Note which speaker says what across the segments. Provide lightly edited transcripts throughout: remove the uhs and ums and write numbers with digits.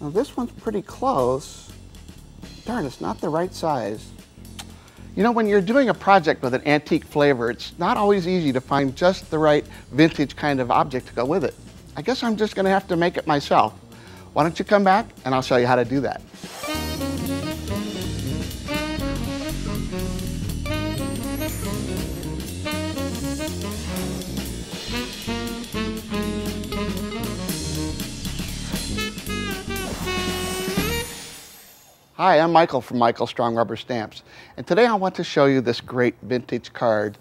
Speaker 1: Now this one's pretty close. Darn, it's not the right size. You know, when you're doing a project with an antique flavor, it's not always easy to find just the right vintage kind of object to go with it. I guess I'm just gonna have to make it myself. Why don't you come back and I'll show you how to do that. Hi, I'm Michael from Michael Strong Rubber Stamps, and today I want to show you this great vintage card.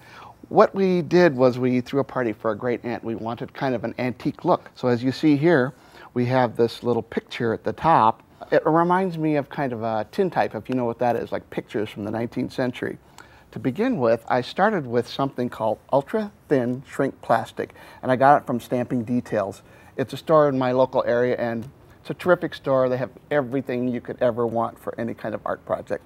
Speaker 1: What we did was we threw a party for a great aunt. We wanted kind of an antique look. So as you see here, we have this little picture at the top. It reminds me of kind of a tintype, if you know what that is, like pictures from the 19th century. To begin with, I started with something called ultra thin shrink plastic, and I got it from Stamping Details. It's a store in my local area, and it's a terrific store. They have everything you could ever want for any kind of art project.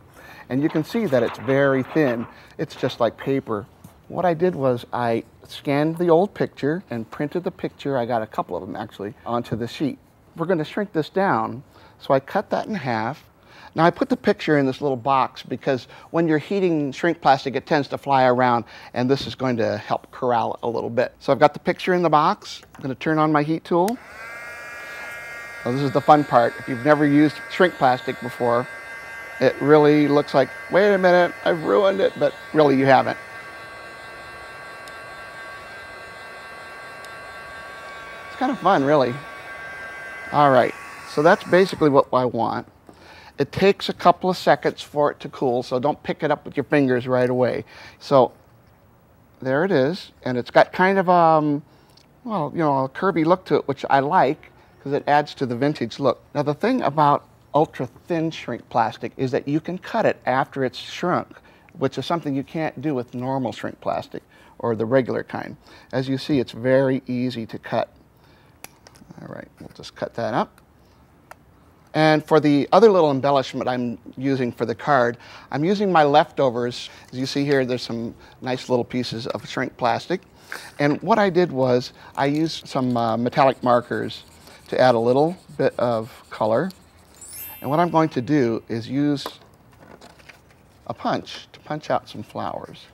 Speaker 1: And you can see that it's very thin. It's just like paper. What I did was I scanned the old picture and printed the picture, I got a couple of them actually, onto the sheet. We're going to shrink this down, so I cut that in half. Now I put the picture in this little box because when you're heating shrink plastic, it tends to fly around, and this is going to help corral it a little bit. So I've got the picture in the box. I'm going to turn on my heat tool. Well, this is the fun part. If you've never used shrink plastic before, it really looks like, wait a minute, I've ruined it, but really you haven't. It's kind of fun, really. All right, so that's basically what I want. It takes a couple of seconds for it to cool, so don't pick it up with your fingers right away. So there it is, and it's got kind of well, you know, a curvy look to it, which I like, because it adds to the vintage look. Now the thing about ultra thin shrink plastic is that you can cut it after it's shrunk, which is something you can't do with normal shrink plastic or the regular kind. As you see, it's very easy to cut. All right, we'll just cut that up. And for the other little embellishment I'm using for the card, I'm using my leftovers. As you see here, there's some nice little pieces of shrink plastic. And what I did was I used some metallic markers to add a little bit of color. And what I'm going to do is use a punch to punch out some flowers.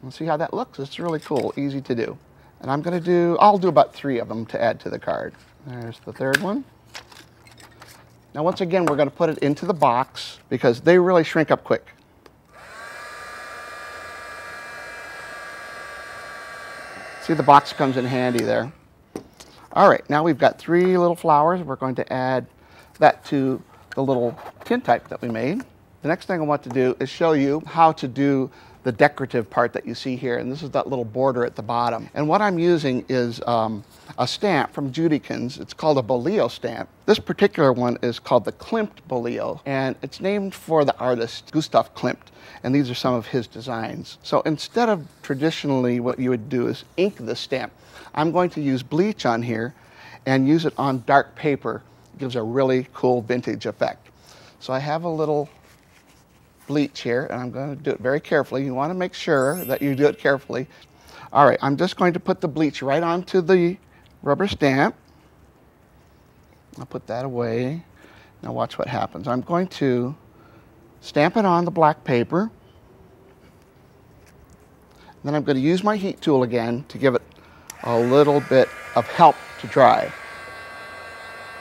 Speaker 1: We'll see how that looks. It's really cool, easy to do. And I'll do about 3 of them to add to the card. There's the third one. Now once again, we're going to put it into the box because they really shrink up quick. See, the box comes in handy there. All right, now we've got 3 little flowers. We're going to add that to the little tintype that we made. The next thing I want to do is show you how to do the decorative part that you see here, and this is that little border at the bottom. And what I'm using is a stamp from JudiKins. It's called a Bollios stamp. This particular one is called the Klimt Bollios, and it's named for the artist Gustav Klimt, and these are some of his designs. So instead of traditionally what you would do is ink the stamp, I'm going to use bleach on here and use it on dark paper. It gives a really cool vintage effect. So I have a little bleach here, and I'm going to do it very carefully. You want to make sure that you do it carefully. All right, I'm just going to put the bleach right onto the rubber stamp. I'll put that away. Now watch what happens. I'm going to stamp it on the black paper. Then I'm going to use my heat tool again to give it a little bit of help to dry.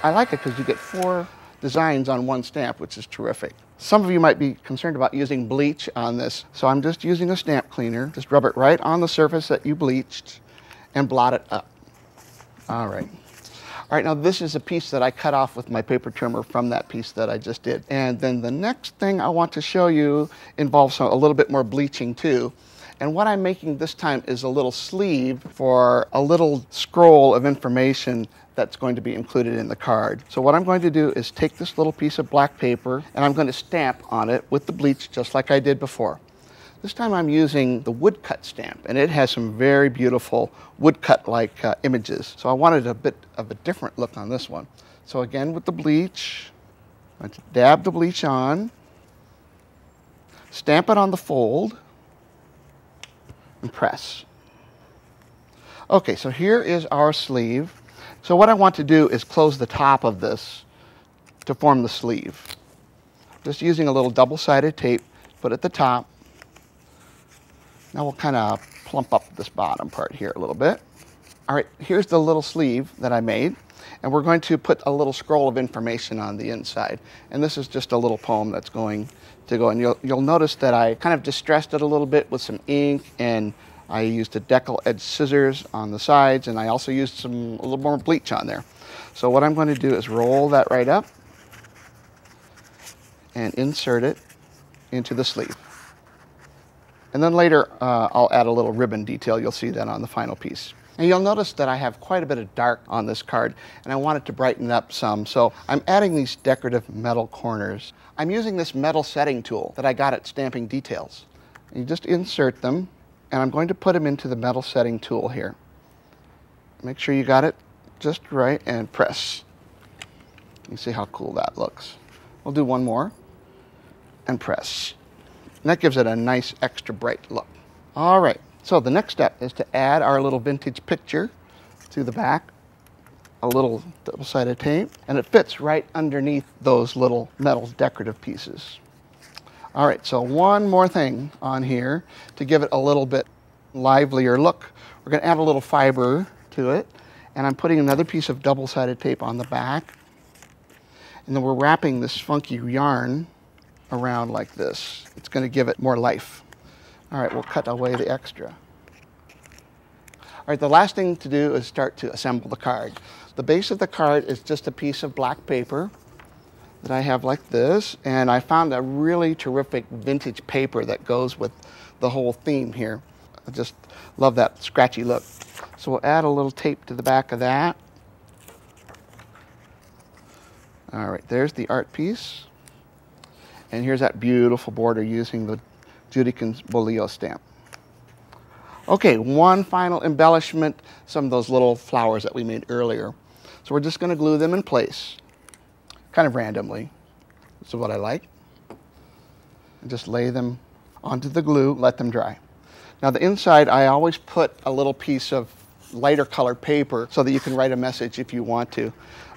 Speaker 1: I like it because you get 4 designs on one stamp, which is terrific. Some of you might be concerned about using bleach on this, so I'm just using a stamp cleaner. Just rub it right on the surface that you bleached and blot it up. All right. All right, now this is a piece that I cut off with my paper trimmer from that piece that I just did. And then the next thing I want to show you involves a little bit more bleaching too. And what I'm making this time is a little sleeve for a little scroll of information that's going to be included in the card. So what I'm going to do is take this little piece of black paper and I'm going to stamp on it with the bleach just like I did before. This time I'm using the woodcut stamp, and it has some very beautiful woodcut-like images. So I wanted a bit of a different look on this one. So again with the bleach, I'm going to dab the bleach on, stamp it on the fold, and press. Okay, so here is our sleeve. So what I want to do is close the top of this to form the sleeve. Just using a little double-sided tape, put at the top. Now we'll kind of plump up this bottom part here a little bit. All right, here's the little sleeve that I made, and we're going to put a little scroll of information on the inside. And this is just a little poem that's going to go. And you'll notice that I kind of distressed it a little bit with some ink, and I used a decal edge scissors on the sides, and I also used a little more bleach on there. So what I'm going to do is roll that right up and insert it into the sleeve. And then later I'll add a little ribbon detail. You'll see that on the final piece. And you'll notice that I have quite a bit of dark on this card, and I want it to brighten up some. So I'm adding these decorative metal corners. I'm using this metal setting tool that I got at Stamping Details. You just insert them, and I'm going to put them into the metal setting tool here. Make sure you got it just right and press. You see how cool that looks. We'll do one more and press. And that gives it a nice extra bright look. All right, so the next step is to add our little vintage picture to the back, a little double-sided tape, and it fits right underneath those little metal decorative pieces. All right, so one more thing on here to give it a little bit livelier look. We're going to add a little fiber to it, and I'm putting another piece of double-sided tape on the back, and then we're wrapping this funky yarn around like this. It's going to give it more life. All right, we'll cut away the extra. All right, the last thing to do is start to assemble the card. The base of the card is just a piece of black paper that I have like this, and I found a really terrific vintage paper that goes with the whole theme here. I just love that scratchy look. So we'll add a little tape to the back of that. All right, there's the art piece. And here's that beautiful border using the JudiKins Bollios stamp. Okay, one final embellishment, some of those little flowers that we made earlier. So we're just going to glue them in place, kind of randomly. This is what I like. And just lay them onto the glue, let them dry. Now the inside, I always put a little piece of lighter colored paper so that you can write a message if you want to.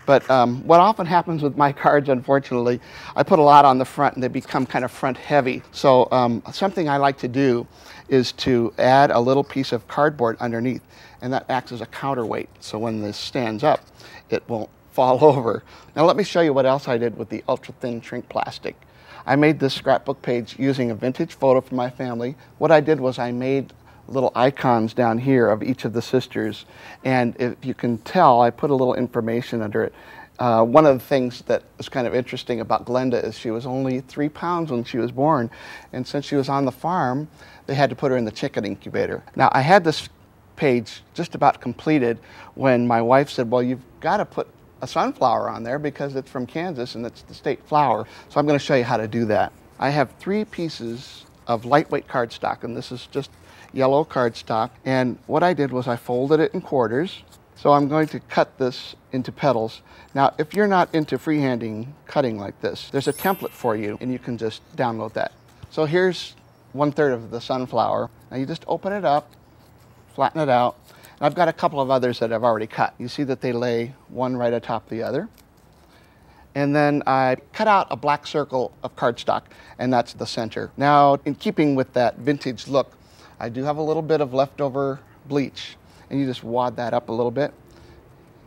Speaker 1: But what often happens with my cards, unfortunately, I put a lot on the front and they become kind of front heavy. So something I like to do is to add a little piece of cardboard underneath, and that acts as a counterweight. So when this stands up, it won't fall over. Now let me show you what else I did with the ultra thin shrink plastic. I made this scrapbook page using a vintage photo from my family. What I did was I made little icons down here of each of the sisters, and if you can tell, I put a little information under it. One of the things that was kind of interesting about Glenda is she was only 3 pounds when she was born, and since she was on the farm, they had to put her in the chicken incubator. Now I had this page just about completed when my wife said, well, you've got to put a sunflower on there because it's from Kansas and it's the state flower. So I'm going to show you how to do that. I have 3 pieces of lightweight cardstock, and this is just yellow cardstock, and what I did was I folded it in quarters. So I'm going to cut this into petals. Now if you're not into freehanding cutting like this, there's a template for you and you can just download that. So here's 1/3 of the sunflower. Now you just open it up, flatten it out, and I've got a couple of others that I've already cut. You see that they lay one right atop the other. And then I cut out a black circle of cardstock, and that's the center. Now in keeping with that vintage look, I do have a little bit of leftover bleach, and you just wad that up a little bit,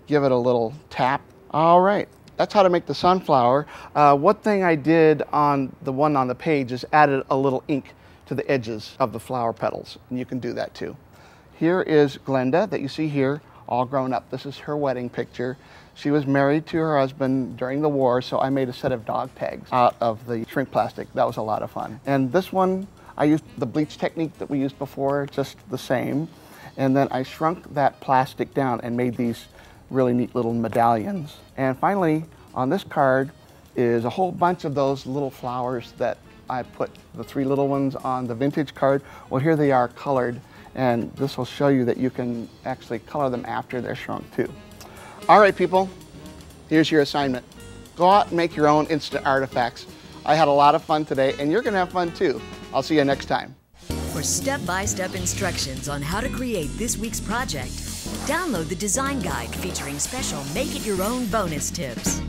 Speaker 1: give it a little tap. All right, that's how to make the sunflower. One thing I did on the one on the page is added a little ink to the edges of the flower petals, and you can do that too. Here is Glenda that you see here, all grown up. This is her wedding picture. She was married to her husband during the war, so I made a set of dog tags out of the shrink plastic. That was a lot of fun. And this one, I used the bleach technique that we used before, just the same. And then I shrunk that plastic down and made these really neat little medallions. And finally, on this card is a whole bunch of those little flowers that I put the 3 little ones on the vintage card. Well, here they are colored, and this will show you that you can actually color them after they're shrunk too. All right, people, here's your assignment. Go out and make your own instant artifacts. I had a lot of fun today, and you're gonna have fun too. I'll see you next time.
Speaker 2: For step-by-step instructions on how to create this week's project, Download the design guide featuring special make-it-your-own bonus tips.